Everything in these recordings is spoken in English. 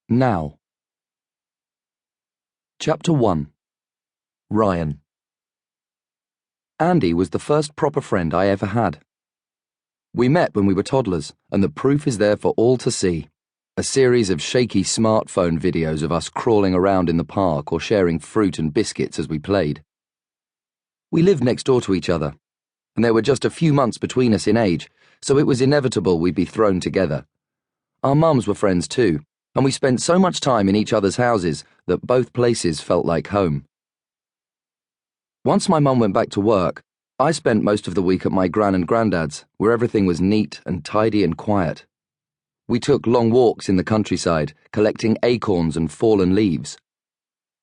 Now. Chapter 1. Ryan. Andie was the first proper friend I ever had. We met when we were toddlers, and the proof is there for all to see. A series of shaky smartphone videos of us crawling around in the park or sharing fruit and biscuits as we played. We lived next door to each other, and there were just a few months between us in age, so it was inevitable we'd be thrown together. Our mums were friends too, and we spent so much time in each other's houses that both places felt like home. Once my mum went back to work, I spent most of the week at my gran and granddad's, where everything was neat and tidy and quiet. We took long walks in the countryside, collecting acorns and fallen leaves.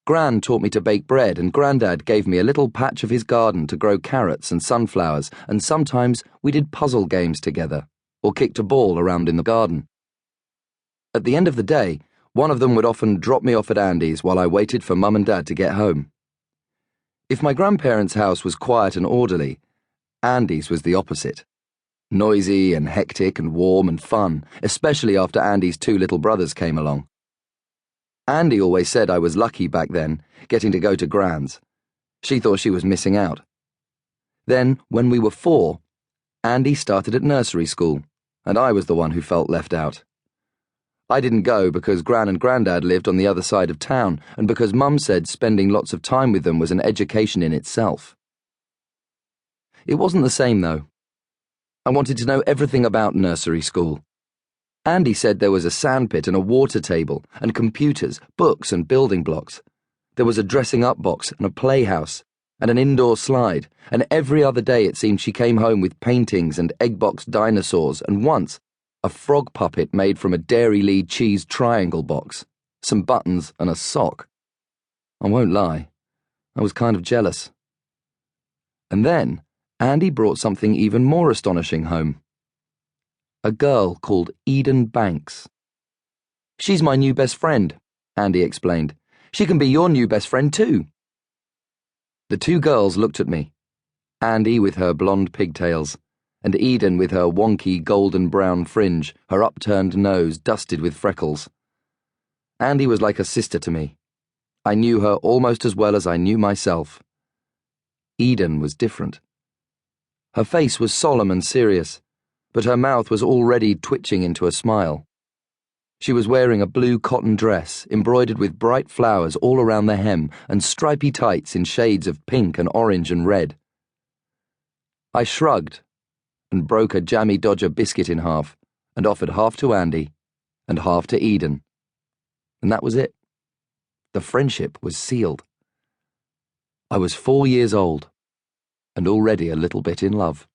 Gran taught me to bake bread, and Grandad gave me a little patch of his garden to grow carrots and sunflowers, and sometimes we did puzzle games together, or kicked a ball around in the garden. At the end of the day, one of them would often drop me off at Andie's while I waited for Mum and Dad to get home. If my grandparents' house was quiet and orderly, Andie's was the opposite. Noisy and hectic and warm and fun, especially after Andie's two little brothers came along. Andie always said I was lucky back then, getting to go to Gran's. She thought she was missing out. Then, when we were 4, Andie started at nursery school, and I was the one who felt left out. I didn't go because Gran and Grandad lived on the other side of town, and because Mum said spending lots of time with them was an education in itself. It wasn't the same, though. I wanted to know everything about nursery school. Andie said there was a sandpit and a water table, and computers, books and building blocks. There was a dressing-up box and a playhouse, and an indoor slide, and every other day it seemed she came home with paintings and egg-box dinosaurs, and once, a frog puppet made from a Dairy Lee cheese triangle box, some buttons and a sock. I won't lie, I was kind of jealous. And then, Andie brought something even more astonishing home. A girl called Eden Banks. "She's my new best friend," Andie explained. "She can be your new best friend too." The two girls looked at me, Andie with her blonde pigtails, and Eden with her wonky golden-brown fringe, her upturned nose dusted with freckles. Andie was like a sister to me. I knew her almost as well as I knew myself. Eden was different. Her face was solemn and serious, but her mouth was already twitching into a smile. She was wearing a blue cotton dress embroidered with bright flowers all around the hem and stripy tights in shades of pink and orange and red. I shrugged and broke a Jammy Dodger biscuit in half and offered half to Andie and half to Eden. And that was it. The friendship was sealed. I was 4 years old and already a little bit in love.